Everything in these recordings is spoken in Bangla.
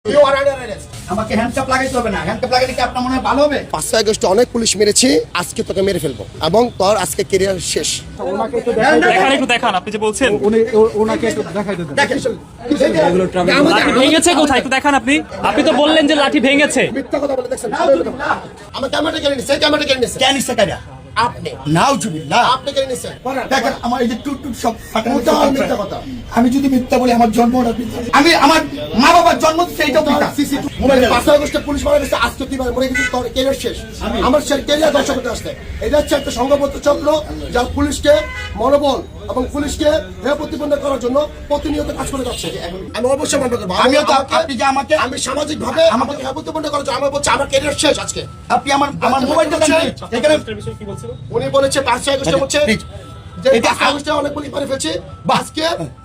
আমাকে হ্যান্ডকাপ লাগাইতে হবে না। হ্যান্ডকাপ লাগাইলে কি আপনার মনে হয় ভালো হবে? 5 আগস্টে অনেক পুলিশ মেরেছি, আজকে তোকে মেরে ফেলবো এবং তোর আজকে ক্যারিয়ার শেষ। একটু দেখান, আপনি যে বলছেন ওনাকে একটু দেখাই দেন। লাঠি ভেঙেছে কোথায় একটু দেখান। আপনি তো বললেন যে লাঠি ভেঙেছে। মিথ্যা কথা বলে দেখছেন। আমার ক্যামেরাটা কেড়ে নিছে, ক্যামেরাটা কেড়ে নিছে। কেন ইচ্ছা কারা? আপনি নাউজুবিল্লাহ। আপনি কেড়ে নিছেন। দেখেন আমার এই যে টুট সব ফাটানো মিথ্যা কথা। আমি যদি মিথ্যা বলি আমার জন্মটা পিতা। আমি আমার মা বাবার জন্ম সেইটা পিতা। মোবাইলে 5 আগস্টে পুলিশ মারা গেছে, আজকে তুই মরে গেছিস, তোর ক্যারিয়ার শেষ। আমার সেই ক্যারিয়ার ধ্বংস করতে আসছে। এটা হচ্ছে একটা সংঘবদ্ধ চক্র যা পুলিশকে মনোবল এবং পুলিশকে হেয় প্রতিপন্ন করার জন্য প্রতিনিয়ত কাজ করে যাচ্ছে। আমি অবশ্যই মনে করবো, আমিও তো আপনি যে আমাকে আমি সামাজিক ভাবে আমাকে হেয় প্রতিপন্ন করার জন্য আমার বলছে আমার ক্যারিয়ার শেষ আজকে। আপনি আমার মোবাইলটা এখানে উনি বলেছে 5 আগস্টে হচ্ছে যে এটা 5 আগস্টে অনেক পুলিশ মারা ফেলছে, আজকে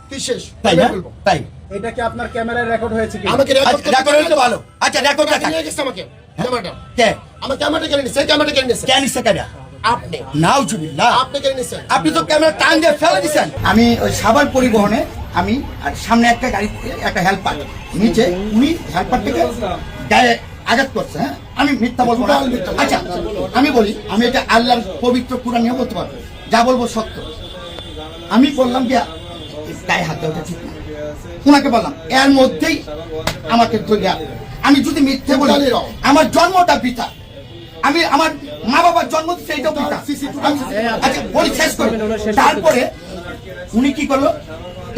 তুই শেষ। তাই না? তাই এটা কি আপনার ক্যামেরায় রেকর্ড হয়েছে কি? আমাকে রেকর্ড হইলে ভালো। আচ্ছা রেকর্ড দেখা নিয়ে গেছে আমাকে ক্যামেরাটা। কে আমার ক্যামেরাটা কেড়ে নিছে, ক্যামেরাটা কেড়ে নিছে। কেন ইচ্ছা কারা? আপনি নাউজুবিল্লাহ। আপনি কেড়ে নিছেন। আপনি তো ক্যামেরা টান দিয়ে ফেলে দিচ্ছেন। আমি ওই সাভার পরিবহনে আমি আর সামনে একটা গাড়ি একটা হেল্পার নিচে উনি হেল্পার থেকে গায়ে আঘাত করছে। হ্যাঁ আমি মিথ্যা বলবো না। আচ্ছা আমি বলি, আমি এটা আল্লাহর পবিত্র কুরআন নিয়ে বলতে পারবো, যা বলবো সত্য। আমি বললাম যে গায়ে হাত দেওয়াটা ঠিক না, ওনাকে বললাম এর মধ্যেই আমাকে ধরিয়া। আমি যদি মিথ্যে বলি আমার জন্মটা পিতা, আমি আমার মা বাবার জন্ম সেইটাও পিতা। আচ্ছা বলি শেষ করি। তারপরে উনি কি করলো,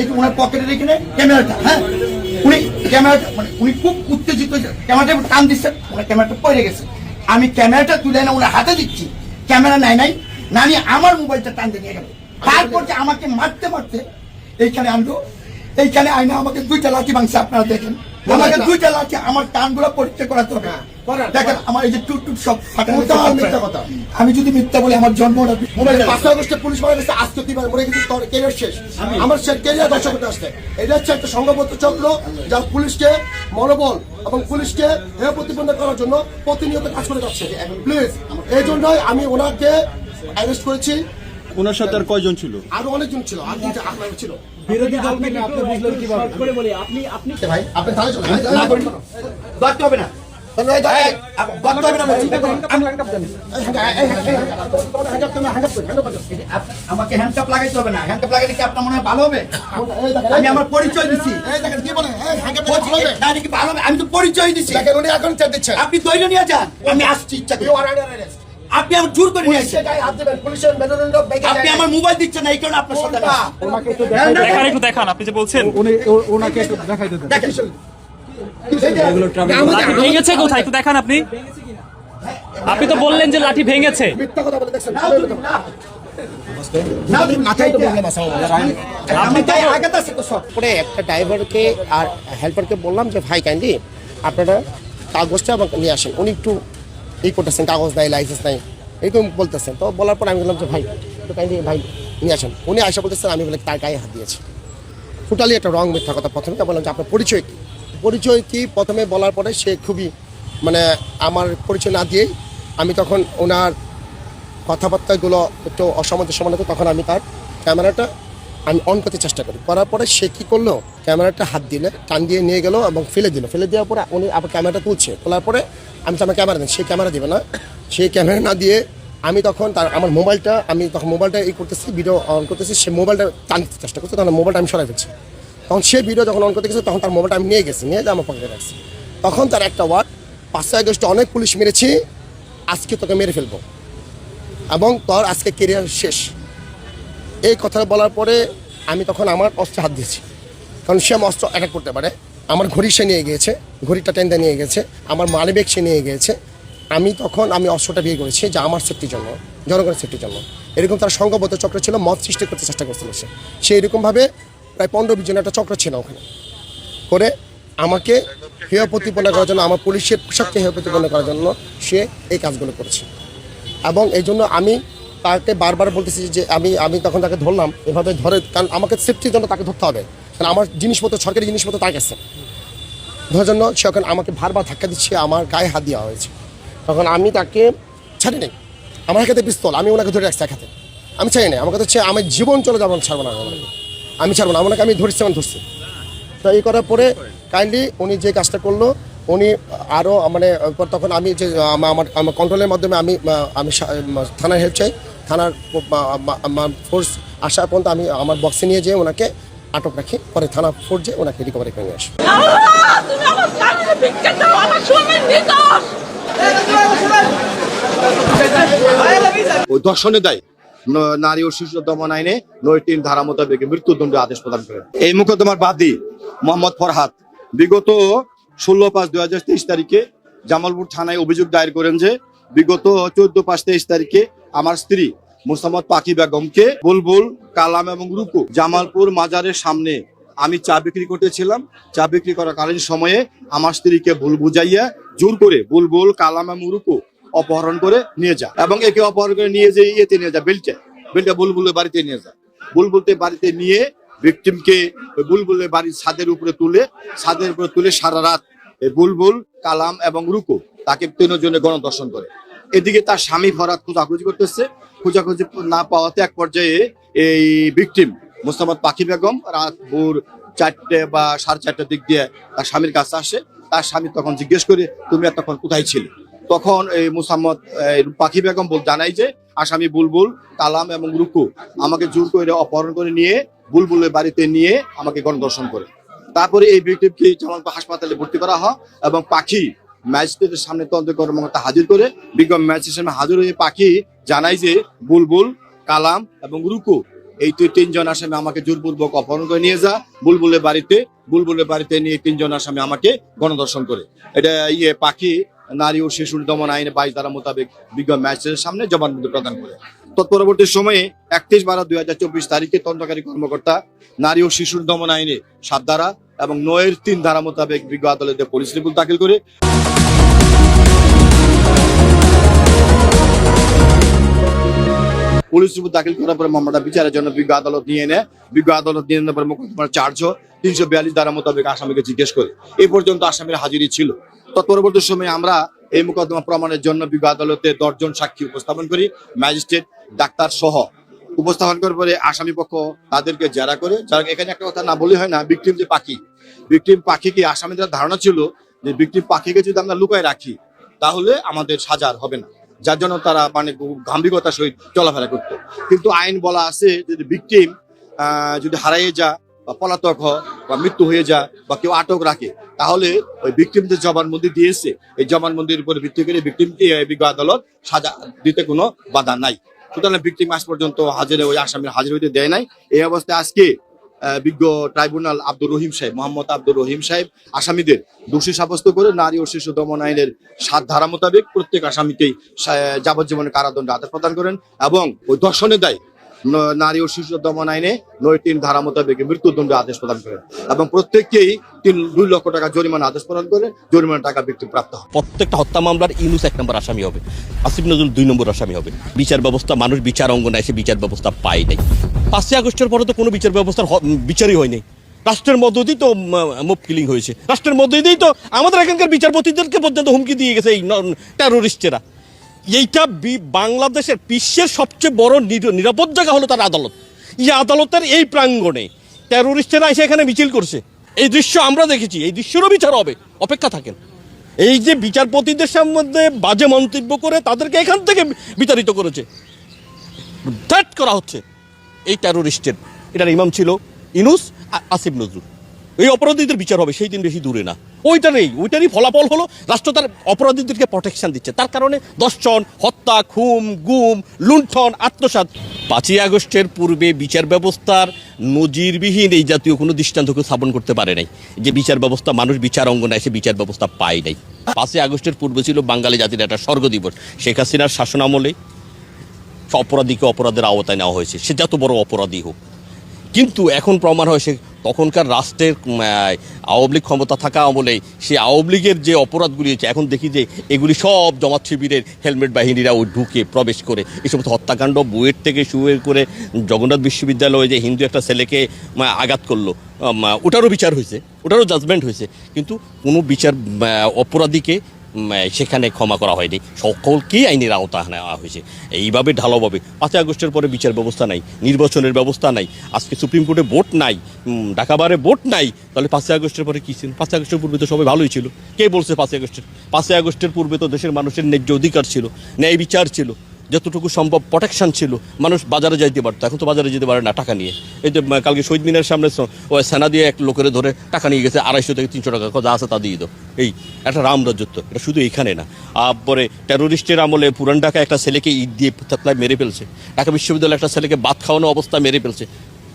একটু ওনার পকেটে রেখে নেয় ক্যামেরাটা। হ্যাঁ উনি ক্যামেরাটা মানে উনি খুব উত্তেজিত, ক্যামেরাটা টান দিচ্ছেন, ওনার ক্যামেরাটা পড়ে গেছে। আমি ক্যামেরাটা তুলে না ওনার হাতে দিচ্ছি, ক্যামেরা নাই নাই না নিয়ে আমার মোবাইলটা টান দিয়ে নিয়ে গেল। তারপর যে আমাকে মারতে মারতে এইখানে আনলো, এইখানে আইনা আমাকে 2টা লাঠি ভাঙছে। আপনারা দেখেন আমাকে 2টা লাঠি, আমার কানগুলো পরীক্ষা করাতে হবে। দেখেন আমার এই যে টুট সব ফাটানো মিথ্যা কথা। আমি যদি মিথ্যা বলি আমার জন্মটা মোবাইলে 5 আগস্টে পুলিশ মারা গেছে, আজকে তুই মরে গেছিস, তোর ক্যারিয়ার শেষ। আমার সেই ক্যারিয়ার ধ্বংস করতে আসছে। এটা হচ্ছে একটা সংঘবদ্ধ চক্র যা পুলিশকে মনোবল এবং পুলিশকে হেয় প্রতিপন্ন করার জন্য প্রতিনিয়ত কাজ করে যাচ্ছে। প্লিজ এই জন্যই আমি ওনাকে অ্যারেস্ট করেছি। ওনার সাথে আর কয়জন ছিল? আরো অনেকজন ছিল, আর 2টা আপনার ছিল। বিরোধী দল থেকে আপনি বুঝলেন কিভাবে? ভাই আপনি তাহলে চলো ধরতে হবে না, ধরতে হবে না বলছি। আমাকে হ্যান্ডকাপ লাগাইতে হবে না। হ্যান্ডকাপ লাগাইলে কি আপনার মনে হয় ভালো হবে? আমি আমার পরিচয় দিচ্ছি। কি বলে না, এটা কি ভালো হবে? আমি তো পরিচয় দিচ্ছি। দেখেন উনি এখন চাপ দিচ্ছেন। আপনি ধৈর্য নিয়ে যান, আমি আসছি ইচ্ছা করে। You are under arrest. আপনি আমার জোর করে নিয়ে আসছেন। গায়ে হাত দেবেন, পুলিশের মেরুদণ্ড বেঁকে আপনি আমার মোবাইল দিচ্ছেন না, এই কারণে আপনার সাথে আমি আসছি। ওনাকে একটু একটু দেখান, আপনি যে বলছেন ওনাকে একটু দেখাই দেন। দেখেন লাঠি ভেঙেছে কোথায় একটু দেখান। আপনি তো বললেন যে লাঠি ভেঙেছে। মিথ্যা কথা বলে দেখছেন। মাথায় তো প্রবলেম আছে। আপনি তাই আঘাত আছে তো সব। পরে একটা ড্রাইভারকে আর হেল্পারকে বললাম যে ভাই কাইন্ডলি আপনারা কাগজটা আমাকে নিয়ে আসেন। উনি একটু এই করতেছেন, কাগজ নাই, লাইসেন্স নাই, এরকম বলতেছেন। তো বলার পর আমি বললাম যে ভাই একটু কাইন্ডলি ভাই নিয়ে আসেন। উনি আসা বলতেছেন আমি বলে তার গায়ে হাত দিয়েছি। টোটালি একটা রং মিথ্যা কথা। প্রথমে বললাম যে আপনার পরিচয় কী, পরিচয় কী প্রথমে বলার পরে সে খুবই মানে আমার পরিচয় না দিয়েই আমি তখন ওনার কথাবার্তাগুলো একটু অসামঞ্জস্য মনে করি। তখন আমি তার ক্যামেরাটা আমি অন করতে চেষ্টা করি, করার পরে সে কী করলো, ক্যামেরাটা হাত দিলে টান দিয়ে নিয়ে গেলো এবং ফেলে দিল। ফেলে দেওয়ার পরে উনি আবার ক্যামেরাটা তুলছে, তোলার পরে আমি তো আমার ক্যামেরা দিই, সে ক্যামেরা দেবে না। সেই ক্যামেরা না দিয়ে আমি তখন তার আমার মোবাইলটা করতেছি, ভিডিও অন করতেছি, সে মোবাইলটা টানতে চেষ্টা করছে, তখন মোবাইলটা আমি সরাই ফেলছি। তখন সে ভিডিও যখন অন করতে গেছে তখন তার মোবাইলটা আমি নিয়ে গেছি, নিয়ে আমার পকেটে রাখছি। তখন তার একটা ওয়ার্ড 5 আগস্টে অনেক পুলিশ মেরেছি, আজকে তোকে মেরে ফেলবো এবং তোর আজকে ক্যারিয়ার শেষ। এই কথা বলার পরে আমি তখন আমার অস্ত্রে হাত দিয়েছি, কারণ সে আমার অস্ত্র অ্যাটাক করতে পারে। আমার ঘড়ি সে নিয়ে গিয়েছে, ঘড়িটা টেনটা নিয়ে গেছে, আমার মানিব্যাগ সে নিয়ে গিয়েছে। আমি অস্ত্রটা বিয়ে করেছি যে আমার সেফটির জন্য, জনগণের সেফটির জন্য। এরকম তার সংঘবদ্ধ চক্র ছিল, মত সৃষ্টি করতে চেষ্টা করছিল সে এরকমভাবে প্রায় 15-20 জনের একটা চক্র ছিল ওখানে করে আমাকে হেয় প্রতিপন্ন করার জন্য, আমার পুলিশের পোশাককে হেয় প্রতিপন্ন করার জন্য সে এই কাজগুলো করেছে। এবং এই জন্য আমি তাকে বারবার বলতেছি যে আমি তখন তাকে ধরলাম এভাবে ধরে, কারণ আমাকে সেফটির জন্য তাকে ধরতে হবে, কারণ আমার জিনিসপত্র, সরকারি জিনিসপত্র তার কাছে ধরার জন্য সে এখন আমাকে বারবার ধাক্কা দিচ্ছে, আমার গায়ে হাত দেওয়া হয়েছে। তখন আমি তাকে ছাড়ি নাই, আমার হাতে পিস্তল, আমি ওনাকে ধরে রাখছি এক হাতে, আমি ছাড়ি নাই। আমাকে হচ্ছে আমার জীবন চলে যাবো, ছাড়বো না, আমি ছাড়বো না, ওনাকে আমি ধরছি, তো এই করার পরে কাইন্ডলি উনি যে কাজটা করলো উনি আরও মানে তখন আমি যে আমার কন্ট্রোলের মাধ্যমে আমি থানার হেল্প চাই, থানার ফোর্স আসার পর্যন্ত আমি আমার বক্সে নিয়ে যেয়ে ওনাকে আটক রাখি, পরে থানা ফোর্স যে ওনাকে রিকভারি করে নিয়ে আসি। ওই ধর্ষণে দায় নারী ও শিশু দমন আইনে ৯(৩) ধারা মোতাবেক মৃত্যুদণ্ড আদেশ প্রদান করেন। এই মোকদ্দমার বাদী মোহাম্মদ ফরহাদ বিগত ১৬/৫/২০২৩ তারিখে জামালপুর থানায় অভিযোগ দায়ের করেন যে বিগত ১৪/৫/২৩ তারিখে আমার স্ত্রী মোসাম্মদ পাখি বেগমকে বুলবুল, কালাম এবং রুকু জামালপুর মাজারের সামনে আমি চা বিক্রি করতেছিলাম। চা বিক্রি করাকালীন সময়ে আমার স্ত্রীকে ভুল বুঝাইয়া জোর করে বুলবুল, কালাম এবং রুকু অপহরণ করে নিয়ে যা এবং একে অপহরণ করে নিয়ে যে ইয়েতে নিয়ে যা বেলটা বুলবুলের বাড়িতে নিয়ে যা। বুলবুলতে বাড়িতে নিয়ে ভিকটিমকে বুলবুলের বাড়ির ছাদের উপরে তুলে সারা রাত বুলবুল, কালাম এবং রুকু তাকে ৩ জনে গণধর্ষণ করে। এদিকে তার স্বামী ফরহাদ খোঁজাখুঁজি করতেছে, খোঁজাখুঁজি না পাওয়াতে এক পর্যায়ে এই ভিকটিম মোসাম্মদ পাখি বেগম রাত ভোর ৪টে বা ৪:৩০ দিক দিয়ে তার স্বামীর কাছে আসে। তার স্বামী তখন জিজ্ঞেস করে তুমি এতক্ষণ কোথায় ছিলে? তখন এই মোসাম্মদ পাখি বেগম জানাই যে আসামি বুলবুল, কালাম এবং রুকু আমাকে জোর করে অপহরণ করে নিয়ে বুলবুলের বাড়িতে নিয়ে আমাকে গণধর্ষণ করে। তারপরে এই ভিকটিমকে জামালপুর হাসপাতালে ভর্তি করা হয় এবং পাখি ম্যাজিস্ট্রেটের সামনে তদন্ত কর্মকর্তা হাজির করে বিজ্ঞান ম্যাজিস্ট্রেটের সামনে হাজির হয়ে পাখি জানাই যে বুলবুল, কালাম এবং রুকু এই ৩ জন আসামি আমাকে জোরপূর্বক অপহরণ করে নিয়ে যা বুলবুলের বাড়িতে নিয়ে 3 জন আসামি আমাকে গণধর্ষণ করে। এটা পাখি নারী ও শিশুর দমন আইনে 22 ধারা মোতাবেক বিজ্ঞান ম্যাজিস্ট্রেটের সামনে জবানবন্দি প্রদান করে। তৎপরবর্তী সময়ে 31/12/2024 তারিখে তদন্তকারী কর্মকর্তা নারী ও শিশুর দমন আইনে 7 ধারা এবং 9(3) ধারা মোতাবেক বিজ্ঞ আদালতে পুলিশ রিপোর্ট দাখিল করে পুলিশ রিপোর্ট দাখিল করার পরে মামলাটা বিচারের জন্য বিজ্ঞ আদালত নিয়ে নেয়। বিজ্ঞ আদালত নিয়ে নেওয়ার পরে মোকদ্দমার 342 ধারা মোতাবেক আসামিকে জিজ্ঞেস করে। এই পর্যন্ত আসামির হাজিরি ছিল। তৎপরবর্তী সময়ে আমরা এই মোকদ্দমা প্রমাণের জন্য বিজ্ঞ আদালতে 10 জন সাক্ষী উপস্থাপন করি, ম্যাজিস্ট্রেট, ডাক্তার সহ উপস্থাপন করার পরে আসামি পক্ষ তাদেরকে জেরা করে। এখানে একটা কথা না বলে হয় না, ভিকটিম পাখিকে আসামিদের ধারণা ছিল যে ভিকটিম পাখিকে যদি আমরা লুকায় রাখি তাহলে আমাদের সাজা হবে না, যার জন্য তারা মানে গাম্ভীর্যতার সহিত চলাফেরা করতো। কিন্তু আইন বলা আছে যদি ভিকটিম যদি হারিয়ে যা বা পলাতক হয় বা মৃত্যু হয়ে যায় বা কেউ আটক রাখে তাহলে ওই ভিকটিমদের জবানবন্দি দিয়েছে, এই জবানবন্দির উপর ভিত্তি করে ভিকটিমকে বিজ্ঞ আদালত সাজা দিতে কোনো বাধা নাই। সুতরাং ভিকটিম আজ পর্যন্ত ওই আসামির হাজির হইতে দেয় নাই। এই অবস্থায় আজকে বিজ্ঞ ট্রাইব্যুনাল মোহাম্মদ আব্দুর রহিম সাহেব আসামিদের দোষী সাব্যস্ত করে নারী ও শিশু দমন আইনের 7 ধারা মোতাবেক প্রত্যেক আসামিকেই যাবজ্জীবনের কারাদণ্ড আদেশ প্রদান করেন এবং ওই ধর্ষণের দায় নারী ও শিশু দমন আইনে 9(3) ধারা মোতাবেক মৃত্যুদণ্ড আদেশ প্রদান করেন এবং প্রত্যেককেই 2 লক্ষ টাকা জরিমানা আদেশ প্রদান করে জরিমানা টাকা ভিকটিম প্রাপ্ত হয়। প্রত্যেকটা হত্যা মামলার ইউনুস 1 নম্বর আসামি হবে, আসিফ নজরুল 2 নম্বর আসামি হবে। বিচার ব্যবস্থা মানুষ বিচার অঙ্গনে এসে বিচার ব্যবস্থা পায় নাই। 5ই আগস্টের পরে তো কোনো বিচার ব্যবস্থার বিচারই হয়নি। রাষ্ট্রের মধ্য দিয়েই তো মব কিলিং হয়েছে, রাষ্ট্রের মধ্য দিয়েই তো আমাদের এখানকার বিচারপতিদেরকে পর্যন্ত হুমকি দিয়ে গেছে এই টেরোরিস্টেরা। এইটা বাংলাদেশের বিশ্বের সবচেয়ে বড় নিরাপদ জায়গা হলো তার আদালত। এই আদালতের এই প্রাঙ্গণে টেরোরিস্টেরা এসে এখানে মিছিল করছে, এই দৃশ্য আমরা দেখেছি। এই দৃশ্যেরও বিচার হবে, অপেক্ষা থাকেন। এই যে বিচারপতিদের সম্বন্ধে বাজে মন্তব্য করে তাদেরকে এখান থেকে বিতাড়িত করেছে, থ্রেট করা হচ্ছে এই টেরোরিস্টের। এটার ইমাম ছিল ইউনুস, আসিফ নজরুল। এই অপরাধীদের বিচার হবে, সেই দিন বেশি দূরে না। ওইটারই ফলাফল হলো রাষ্ট্র তার অপরাধীদেরকে প্রোটেকশন দিচ্ছে। তার কারণে দর্শন, হত্যা, খুন, গুম, লুণ্ঠন, আত্মসাৎ। 5ই আগস্টের পূর্বে বিচার ব্যবস্থার নজিরবিহীন এই জাতীয় কোনো দৃষ্টান্তকে স্থাপন করতে পারে নাই যে বিচার ব্যবস্থা মানুষ বিচার অঙ্গনে এসে বিচার ব্যবস্থা পায় নাই। 5ই আগস্টের পূর্বে ছিল বাঙালি জাতির একটা স্বর্গ দিবস। শেখ হাসিনার শাসনামলে অপরাধীকে অপরাধের আওতায় নেওয়া হয়েছে, সে যত বড় অপরাধী হোক। কিন্তু এখন প্রমাণ হয় সে তখনকার রাষ্ট্রের আওয়ামী লীগ ক্ষমতা থাকা আমলে সে আওয়ামী লীগের যে অপরাধগুলি হয়েছে এখন দেখি যে এগুলি সব জামাত শিবিরের হেলমেট বাহিনীরা ওই ঢুকে প্রবেশ করে এই সমস্ত হত্যাকাণ্ড, বুয়েট থেকে শুরু করে জগন্নাথ বিশ্ববিদ্যালয়ে যে হিন্দু একটা ছেলেকে আঘাত করলো, ওটারও বিচার হয়েছে, ওটারও জাজমেন্ট হয়েছে। কিন্তু কোনো বিচার অপরাধীকে সেখানে ক্ষমা করা হয়নি, সকলকেই আইনের আওতা নেওয়া হয়েছে। এইভাবে ঢালাওভাবে 5ই আগস্টের পরে বিচার ব্যবস্থা নাই, নির্বাচনের ব্যবস্থা নাই, আজকে সুপ্রিম কোর্টে ভোট নাই, ঢাকা বারে ভোট নাই, তাহলে 5ই আগস্টের পরে কী ছিল? 5ই আগস্টের পূর্বে তো সবাই ভালোই ছিল। কে বলছে 5ই আগস্টের পূর্বে তো দেশের মানুষের ন্যায্য অধিকার ছিল, ন্যায় বিচার ছিল, যতটুকু সম্ভব প্রোটেকশন ছিল, মানুষ বাজারে যাইতে পারতো। এখন তো বাজারে যেতে পারে না টাকা নিয়ে। এই যে কালকে শহীদ মিনারের সামনে ওই সেনা দিয়ে এক লোকের ধরে টাকা নিয়ে গেছে 250 থেকে 300 টাকা, যা আছে তা দিয়ে দাও। এই একটা রামরাজ্যত্ব, এটা শুধু এখানে না। পরে টেরোরিস্টের আমলে পুরান ঢাকা একটা ছেলেকে ইট দিয়ে থাকলায় মেরে ফেলছে, ঢাকা বিশ্ববিদ্যালয়ে একটা ছেলেকে ভাত খাওয়ানো অবস্থা মেরে ফেলছে।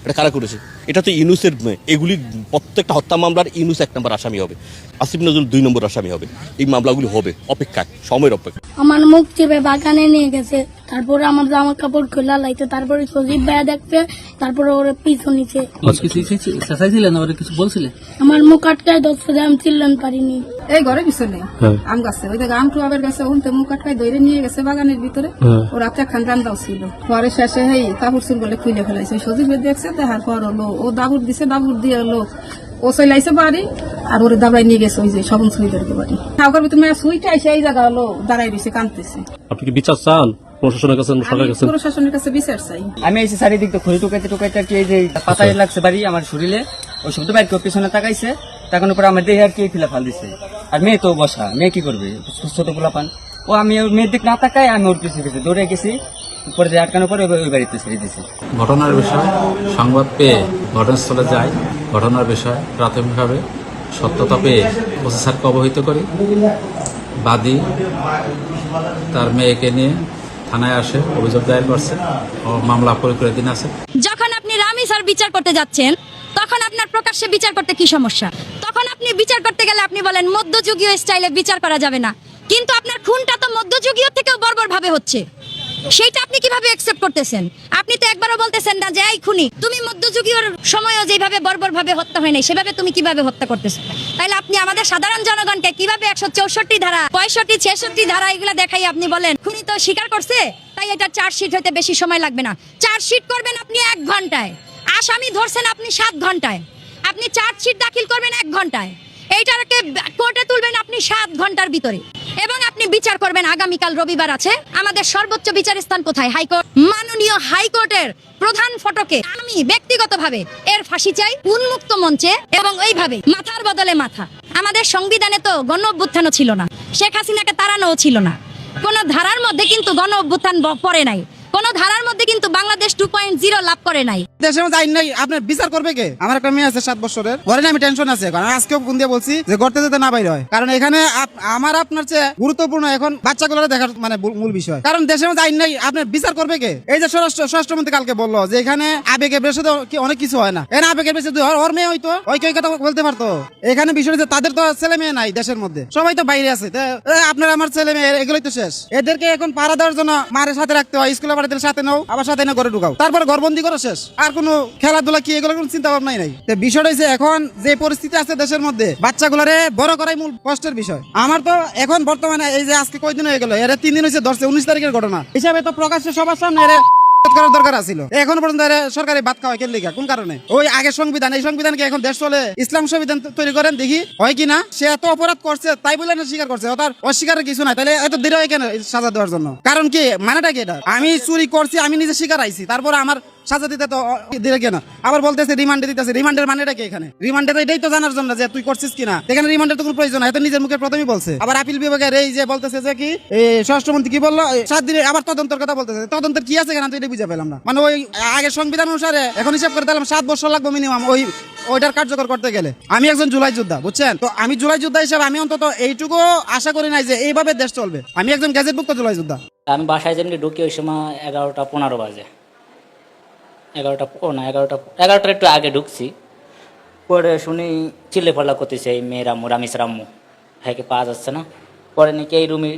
এটা কারা করেছে? এটা তো ইউনুসের। এগুলি প্রত্যেকটা হত্যা মামলার ইউনুস 1 নম্বর আসামি হবে, আসিফ নজরুল 2 নম্বর আসামি হবে। এই মামলাগুলি হবে, অপেক্ষায়, সময়ের অপেক্ষা। আমার মুখ চেপে বাগানে নিয়ে গেছে, তারপরে আমার জামা কাপড় খোলা লাইতে, তারপরে সজীব ভাইয়া দেখবে, তারপরে ওরা পিছু নিচে কিছু বলছিলে? আমার মুখ আটকায় ধরছে, আমি চিল্লান পারিনি। এই ঘরে পিছনে আম গাছে, ওই জায়গায় আম টুয়াবের গাছে উনতে মুখ আটকায় ধরে নিয়ে গেছে বাগানের ভিতরে। ও রাতে খান রান্দাও ছিল, পরে শেষে এই কাপড় চুল বলে খুলে ফেলাইছে। সজীব দেখছে, দেখার পর হলো ও দাবুর দিছে, দাবুর দিয়ে হলো ও চলাইছে বাড়ি, আর ওরে দাবাই নিয়ে গেছে ওই যে সবন সুইটারকে বাড়ি। ঠাকুর ভিতরে মেয়ে সুইটা এসে এই জায়গা হলো দাঁড়াই দিছে, কাঁদতেছে। আপনি কি বিচার চান প্রশাসনের কাছে, সরকারের কাছে? প্রশাসনের কাছে বিচার চাই। আমি এসে চারিদিক তো খড়ি টুকাইতে টুকাইতে আর কি এই যে পাতায় লাগছে বাড়ি আমার শরীরে, ওই শব্দ বাইর করে পিছনে তাকাইছে, তাকানোর পর আমার দেহে আর কি ফিলা ফাল দিছে। আর মেয়ে তো বসা, মেয়ে কি করবে, ছোট পোলা পান। ও আমি ওর মেয়ের দিক না তাকাই আমি ওর পিছিয়ে পিছিয়ে দৌড়ে গেছি, পরে যে আটকানোর পরে ওই বাড়িতে ছেড়ে দিছে। ঘটনার বিষয় সংবাদ পেয়ে ঘটনাস্থলে যাই, ঘটনার বিষয় প্রাথমিকভাবে সত্যতা পেয়ে ওসি স্যারকে অবহিত করি। বাদী তার মেয়েকে নিয়ে থানায় আসে, অভিযোগ দায়ের করছে ও মামলা পরিকরাধীন আছে। যখন আপনি রামি স্যার বিচার করতে যাচ্ছেন, তখন আপনার প্রকাশ্যে বিচার করতে কি সমস্যা? তখন আপনি বিচার করতে গেলে আপনি বলেন মধ্যযুগীয় স্টাইলে বিচার করা যাবে না, কিন্তু আপনার খুনটা তো মধ্যযুগীয় থেকেও বর্বর ভাবে হচ্ছে। সেইটা আপনি কিভাবে অ্যাকসেপ্ট করতেছেন? আপনি তো একবারও বলতেছেন না যে এই খুনি, তুমি মধ্যযুগীয় সময়ও যেভাবে বর্বর ভাবে হত্যা হয় নাই সেভাবে তুমি কিভাবে হত্যা করতেছো? তাইলে আপনি আমাদের সাধারণ জনগণকে কিভাবে 164 ধারা, 65, 66 ধারা এগুলা দেখাই আপনি বলেন খুনি তো স্বীকার করছে, তাই এটা চার্জশিট হতে বেশি সময় লাগবে না। চার্জশিট করবেন আপনি 1 ঘন্টায়, আসামি ধরছেন আপনি 7 ঘন্টায়, আপনি চার্জশিট দাখিল করবেন 1 ঘন্টায়, এইটাকে কোর্টে তুলবেন আপনি 7 ঘন্টার ভিতরে, এবং আপনি বিচার করবেন। আগামীকাল রবিবার আছে, আমাদের সর্বোচ্চ বিচার স্থান কোথায়? হাইকোর্ট। মাননীয় হাইকোর্টের প্রধান ফটকে আমি ব্যক্তিগতভাবে এর ফাঁসি চাই, উন্মুক্ত মঞ্চে, এবং এইভাবে মাথার বদলে মাথা। আমাদের সংবিধানে তো গণ অভ্যুত্থানও ছিল না, শেখ হাসিনাকে তাড়ানোও ছিল না, কোন ধারার মধ্যে কিন্তু গণ অভ্যুত্থান পড়ে নাই, কোন ধারার মধ্যে কিন্তু বাংলাদেশ 2.0 লাভ করে নাই। দেশের মধ্যে আইন নাই, আপনার বিচার করবে কে? আমার একটা মেয়ে আছে 7 বছরের, ঘরে আমি টেনশন আছে। কারণ আজকেও ফোন দিয়ে বলছি যে ঘরতে যেতে না বাইরে হয়, কারণ এখানে আমার আপনার চেয়ে গুরুত্বপূর্ণ এখন বাচ্চাগুলোর দেখার মানে মূল বিষয়। কারণ দেশের মধ্যে আইন নাই, আপনার বিচার করবে কে? এই যে স্বরাষ্ট্রমন্ত্রী কালকে বললো যে এখানে আবেগের বেশি অনেক কিছু হয় না, এখানে আবেগের বেশি ওর মেয়ে হয়তো ওই কথা বলতে পারতো। এখানে বিষয় যে তাদের তো ছেলে মেয়ে নাই দেশের মধ্যে, সবাই তো বাইরে আছে। আপনার আমার ছেলে মেয়ে এগুলোই তো শেষ। এদেরকে এখন পাড়া দেওয়ার জন্য মারের সাথে রাখতে হয়, স্কুলে পাঠাতে সাথে নাও, আবার সাথে না ঘরে ঢুকাও, তারপরে ঘরবন্দি করো, শেষ। আর কোনো খেলাধুলা কি এগুলো কোনো চিন্তা ভাবনাই নাই। বিষয়টা হচ্ছে এখন যে পরিস্থিতি আছে দেশের মধ্যে, বাচ্চাগুলারে বড় করাই মূল কষ্টের বিষয়। আমার তো এখন বর্তমানে এই যে আজকে কয়দিন হয়ে গেল, এরা 3 দিন হয়েছে ধরছে, 19 তারিখের ঘটনা হিসাবে তো প্রকাশ্যে সবার সামনে এরা করার দরকার ছিল। এখন পর্যন্ত সরকারি ভাত খাওয়া কেন লিখা, কোন কারণে? ওই আগের সংবিধান, এই সংবিধানকে এখন দেশ চলে ইসলাম সংবিধান তৈরি করেন, দেখি হয় কিনা। সে এত অপরাধ করছে তাই বলে না স্বীকার করছে, তার অস্বীকারের কিছু নাই, তাহলে এত দেরি হয় কেন সাজা দেওয়ার জন্য? কারণ কি মানেটা কি? এটা আমি চুরি করছি, আমি নিজে স্বীকার আইছি, তারপর আমার সাজা দিতে তো দিলে কেন? আবার বলতেছে রিমান্ডে দিতেছে। রিমান্ডের মানেটা কি? এখানে রিমান্ডে তো এটাই তো জানার জন্য যে তুই করছিস কিনা, এখানে রিমান্ডের তো কোনো প্রয়োজন নাই, নিজের মুখে প্রথমেই বলছে। আবার আপিল বিভাগের এই যে বলতেছে যে কি স্বরাষ্ট্রমন্ত্রী কি বললো 7 দিনে আবার তদন্তের কথা বলতেছে। তদন্তের কি আছে কেন তো এটা বুঝে পেলাম না। মানে ওই আগের সংবিধান অনুসারে এখন হিসাব করে দিলাম 7 বছর লাগবে মিনিমাম ওইটার কার্যকর করতে গেলে। আমি একজন জুলাই যোদ্ধা, বুঝছেন তো? আমি জুলাই যোদ্ধা হিসাবে আমি অন্তত এইটুকু আশা করি নাই যে এইভাবে দেশ চলবে। আমি একজন গ্যাজেটভুক্ত জুলাই যোদ্ধা। আমি বাসায় যেমনি ঢুকি ওই সময় 11টা 15 বাজে, 11টার একটু আগে ঢুকছি। পরে শুনি চিল্লে ফাল্লা করতেছে এই মেয়ের আম্মু, রামিস রাম্মু, হ্যাঁকে পাওয়া যাচ্ছে না। পরে নাকি এই রুমে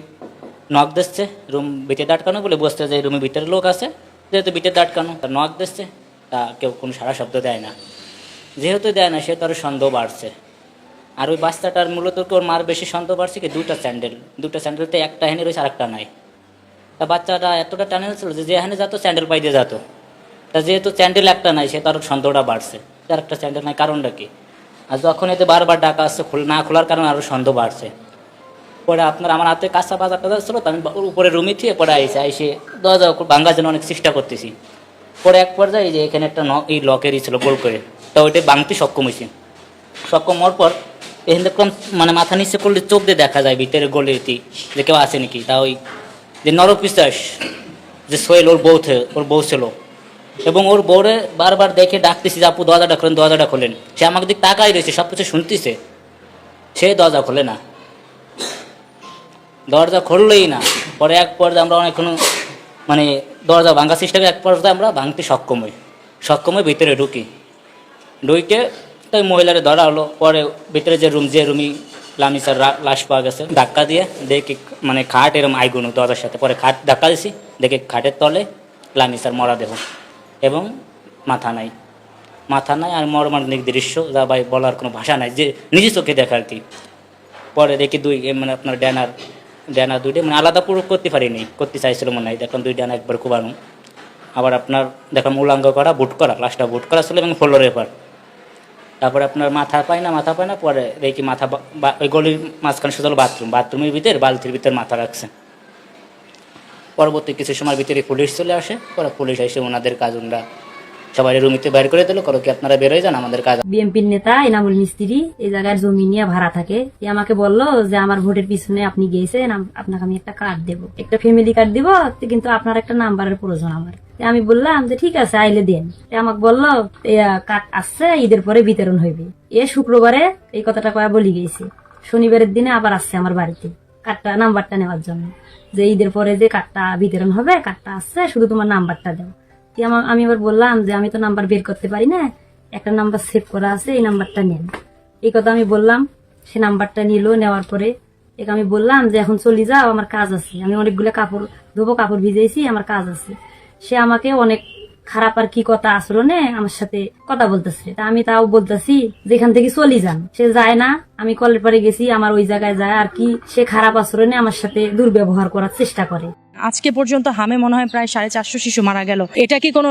নক দিচ্ছে, রুম ভিতরে আটকানো বলে বসতে যে রুমের ভিতরে লোক আছে, যেহেতু ভিতরে আটকানো, নক দিচ্ছে, তা কেউ কোনো সারা শব্দ দেয় না। যেহেতু দেয় না, সে তো আরও সন্দেহ বাড়ছে। আর ওই বাচ্চাটার মূলত ওর মার বেশি সন্দেহ বাড়ছে কি, 2টা স্যান্ডেলতে একটা হেনে রয়েছে আর একটা নাই। তা বাচ্চাটা এতটা টানেল ছিল যে যেখানে যেত স্যান্ডেল পাই দিয়ে যেত। তা যেহেতু স্যান্ডেল একটা নাই, সে তার সন্দেহটা বাড়ছে যে আর একটা স্যান্ডেল নাই, কারণটা কি? আর যখন এতে বারবার ডাকা আসছে না খোলার কারণে আরও সন্দেহ বাড়ছে। পরে আপনার আমার হাতে কাঁচা বাজার টাজার ছিল, তো আমি উপরে রুমে থিয়ে পরে আইসে দরজা ভাঙার জন্য অনেক চেষ্টা করতেছি। পরে এক পর্যায়ে যে এখানে একটা এই লকেরই ছিল গোল করে, তো ওইটা ভাঙতে সক্ষম হয়েছি। সক্ষম হওয়ার পর এখানে দেখলাম মানে মাথা নিচে করলে চোখ দিয়ে দেখা যায় ভিতরে গলিতে যে কেউ আছে নাকি। তা ওই যে নরপিশাচ যে সোহেল ওর বউ ছিল, এবং ওর বউরে বারবার দেখে ডাকতেছি যে আপু দরজাটা খোলেন, দরজাটা খোলেন। সে আমাকে দিক তাকাই রয়েছে, সব কিছু শুনতেছে, সে দরজা খোলে না, দরজা খুললেই না। পরে এক পর্যায়ে আমরা অনেকক্ষণ মানে দরজা ভাঙার চেষ্টা করে এক পর্যায়ে আমরা ভাঙতে সক্ষম হয়ে ভিতরে ঢুকে তাই মহিলারে ধরা হলো। পরে ভিতরে যে রুমি লামিসার লাশ পাওয়া গেছে, ধাক্কা দিয়ে দেখি মানে খাট এরম আইগুনো দরজার সাথে। পরে খাট ধাক্কা দিছি, দেখে খাটের তলে লামিসার মরা দেহ এবং মাথা নাই আর মর্মান্তিক দৃশ্য যা ভাই বলার কোনো ভাষা নাই, যে নিজে চোখে দেখা আর কি। পরে দেখি মানে আপনার ড্যানা দুইটা মানে আলাদা পুরো করতে চাইছিল মনে হয়, দেখলাম 2 ডানা একবার কুবানো। আবার আপনার দেখলাম উলাঙ্গ করা লাশটা বুট করা ছিল এবং ফ্লোরের পর। তারপরে আপনার মাথা পায় না, পরে দেখি মাথা ওই গলির মাঝখানে শুধু বাথরুমের ভিতরে বালতির ভিতরে মাথা রাখছে। পরবর্তী কিছু সময় ভিতরে পুলিশ চলে আসে, পরে পুলিশ এসে ওনাদের কাজ ওনারা সবাই রুমিতে বের করে দিল, কি আপনারা বের হয়ে যান, আমাদের কাজ। বিএনপির নেতা এনামুল মিস্ত্রি এই জায়গার জমি নিয়ে ভাড়া থাকে, আমাকে বললো যে আমার ভোটের পিছনে আপনি গিয়েছেন, আপনাকে আমি একটা কার্ড দেবো, একটা ফ্যামিলি কার্ড দিব, কিন্তু আপনার একটা নাম্বারের প্রয়োজন আমার। আমি বললাম যে ঠিক আছে আইলে দেন। আমাকে বললো কার্ড আসছে, ঈদের পরে বিতরণ হইবে। শুক্রবারে এই কথাটা কয়া বলি গেছি, শনিবারের দিনে আবার আসছে আমার বাড়িতে কার্ডটা নাম্বারটা নেওয়ার জন্য, যে ঈদের পরে যে কার্ডটা বিতরণ হবে, কার্ডটা আসছে, শুধু তোমার নাম্বারটা দাও। আমি আবার বললাম যে আমি তো নাম্বার বের করতে পারি না, একটা নাম্বার সেভ করা আছে, এই নাম্বারটা নেন। এই কথা আমি বললাম, সে নাম্বারটা নিল। নেওয়ার পরে আমি বললাম যে এখন চলে যাও, আমার কাজ আছে, আমি অনেকগুলো কাপড় ধোবো, কাপড় ভিজেছি, আমার কাজ আছে। সে আমাকে অনেক খারাপ আর কি কথা আচরণে আমার সাথে কথা বলতেছে। তা আমি তাও বলতেছি যেখান থেকে চলে যান। সে যায় না, আমি কলের পরে গেছি, আমার ওই জায়গায় যায় আর কি সে খারাপ আচরণে আমার সাথে দুর্ব্যবহার করার চেষ্টা করে। আজকে পর্যন্ত হামে মনে হয় প্রায় 450 শিশু মারা গেল। এটা কি কোনো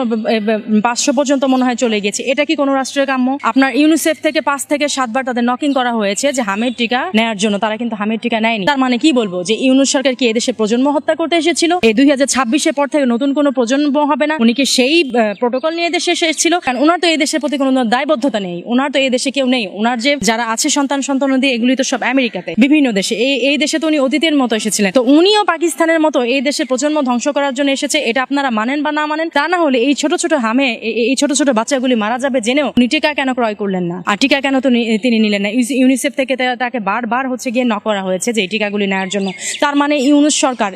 500 পর্যন্ত মনে হয় চলে গেছে। এটা কি কোনো রাষ্ট্রের কাম্য? আপনার ইউনিসেফ থেকে 5 থেকে 7 বার তাদের নকিং করা হয়েছে যে হামের টিকা নেয়ার জন্য, তারা কিন্তু হামের টিকা নেয়নি। তার মানে কি বলবো, যে ইউনুস সরকার কি এদেশে প্রজন্ম হত্যা করতে এসেছিল? এই 2026-এর পর থেকে নতুন কোনো প্রজন্ম হবে না? উনি কি সেই প্রোটোকল নিয়ে দেশে এসেছিল? কারণ ওনার তো এই দেশের প্রতি কোনো দায়বদ্ধতা নেই, ওনার তো এই দেশে কেউ নেই। ওনার যে যারা আছে সন্তানদি এগুলি তো সব আমেরিকাতে, বিভিন্ন দেশে। এই দেশে তো উনি অতীতের মতো এসেছিলেন। তো উনিও পাকিস্তানের মতো এই দেশের প্রজন্ম ধ্বংস করার জন্য এসেছে। এটা আপনারা মানেন বা না মানেন, তা না হলে এই ছোট ছোট হামে এই ছোট ছোট বাচ্চাগুলি মারা যাবে জেনেও উনি টিকা কেন ক্রয় করলেন না, আর টিকা কেন তিনি নিলেন না? ইউনিসেফ থেকে তাকে বারবার গিয়ে নক করা হয়েছে যে এই টিকাগুলি নেওয়ার জন্য। তার মানে ইউনুস সরকার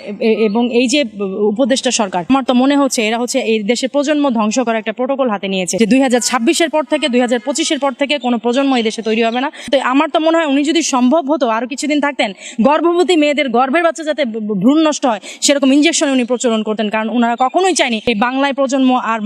এবং এই যে উপদেষ্টা সরকার, আমার তো মনে হচ্ছে এরা এই দেশের প্রজন্ম ধ্বংস করার একটা প্রোটোকল হাতে নিয়েছে, যে 2026-এর পর থেকে 2025-এর পর থেকে কোনো প্রজন্ম এই দেশে তৈরি হবে না। তো আমার তো মনে হয় উনি যদি সম্ভব হতো আরো কিছুদিন থাকতেন, গর্ভবতী মেয়েদের গর্ভের বাচ্চা যাতে ভ্রূণ নষ্ট হয় সেরকম ইনজেকশন উনি প্রচলন করতেন, কারণ ওনারা কখনোই চায়নি এই বাংলায় প্রজন্ম আর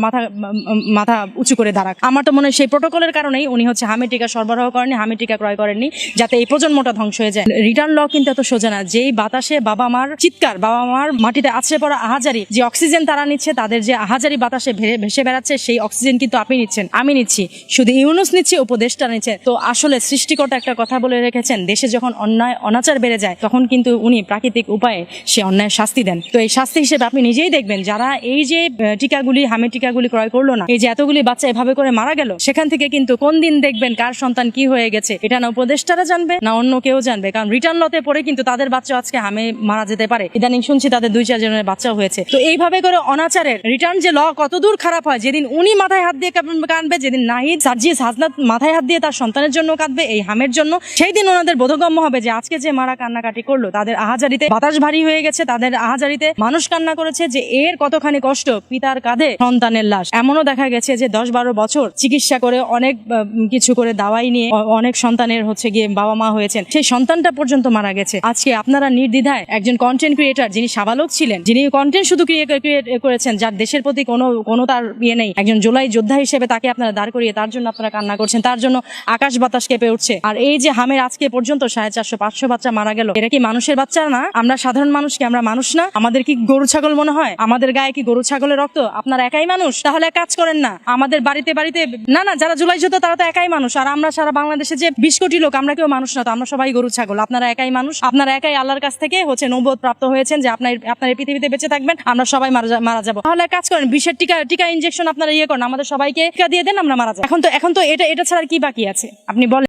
মাথা উঁচু করে দাঁড়াক। আমার তো মনে হয় সেই প্রোটোকলের কারণেই উনি হামে টিকা সরবরাহ করেননি, হামে টিকা ক্রয় করেননি, যাতে এই প্রজন্মটা ধ্বংস হয়ে যায়। রিটার্ন ল কিন্তু এত সোজা না। যেই বাতাসে বাবা মার চিৎকার, বাবা মার মাটিতে আছড়ে পড়া আহাজারি, যে অক্সিজেন তারা নিচ্ছে, তাদের যে আহাজারি বাতাসে ভেসে বেড়াচ্ছে, সেই অক্সিজেন কিন্তু আপনি নিচ্ছেন, আমি নিচ্ছি, শুধু ইউনুস নিচ্ছে, উপদেষ্টা নিচ্ছে। তো আসলে সৃষ্টিকর্তা একটা কথা বলে রেখেছেন, দেশে যখন অন্যায় অনাচার বেড়ে যায় তখন কিন্তু উনি প্রাকৃতিক উপায়ে সে অন্যায় শাস্তি দেন। তো এই শাস্তি হিসেবে আপনি নিজেই দেখবেন, যারা এই যে টিকাগুলি হামে টিকাগুলি ক্রয় করলো না, এই যে এতগুলি বাচ্চা এভাবে করে মারা গেল, সেখান থেকে কিন্তু কোন দিন দেখবেন কার সন্তান কি হয়ে গেছে এটা না উপদেষ্টারা জানবে না অন্য কেউ জানবে। কারণ রিটার্ন লতে পরে কিন্তু তাদের বাচ্চা আজকে হামে মারা যেতে পারে। ইদানিং শুনছি তাদের 2-4 জনের বাচ্চা হয়েছে। তো এইভাবে করে অনাচারের রিটার্ন যে ল কতদূর খারাপ হয়, যেদিন উনি মাথায় হাত দিয়ে কাঁদবে, যেদিন নাহিদ সার্জিস হাসনাত মাথায় হাত দিয়ে তার সন্তানের জন্য কাঁদবে, এই হামের জন্য, সেই দিন ওনাদের বোধগম্য হবে যে আজকে যে মারা কান্নাকাটি করলো, তাদের আহাজারিতে বাতাস ভারী হয়ে গেছে, তাদের আহাজারিতে মানুষ কান্না করেছে, যে এর কতখানি কষ্ট পিতার কাঁধে সন্তানের লাশ। এমনও দেখা গেছে যে 10-12 বছর চিকিৎসা করে অনেক কিছু করে দাওয়াই নিয়ে অনেক সন্তানের গিয়ে বাবা মা হয়েছেন, সেই সন্তানটা পর্যন্ত মারা গেছে। আজকে আপনারা নির্দ্বিধায় একজন কন্টেন্ট ক্রিয়েটর, যিনি সাবালক ছিলেন, যিনি কন্টেন্ট শুধু ক্রিয়েট করেছেন, যার দেশের প্রতি কোনো তার নেই, একজন জুলাই যোদ্ধা হিসেবে তাকে আপনারা দাঁড় করিয়ে তার জন্য আপনারা কান্না করছেন, তার জন্য আকাশ বাতাস কেঁপে উঠছে। আর এই যে হামের আজকে পর্যন্ত 450-500 বাচ্চা মারা গেল, এরা কি মানুষের বাচ্চা না? আমরা সাধারণ মানুষ কি আমরা মানুষ না? আমাদের আমাদের কি গরু ছাগল মনে হয়? আমাদের গায়ে কি গরু ছাগলের রক্ত? আপনারা একাই মানুষ, তাহলে এক কাজ করেন না, আমাদের বাড়িতে বাড়িতে না না যারা জুলাই যোদ্ধা তারা তো একাই মানুষ, আর আমরা সারা বাংলাদেশে যে 20 কোটি লোক আমরা কেউ মানুষ না, তো আমরা সবাই গরু ছাগল। আপনারা একাই মানুষ, আপনারা একাই আল্লাহর কাছ থেকে নবুয়ত প্রাপ্ত হয়েছেন যে আপনার এই পৃথিবীতে বেঁচে থাকবেন, আমরা সবাই মারা যাবো। তাহলে কাজ করেন, বিষের টিকা ইনজেকশন আপনারা করেন, আমাদের সবাইকে টিকা দিয়ে দেন, আমরা মারা যাবো। এখন তো এটা ছাড়া কি বাকি আছে আপনি বলেন?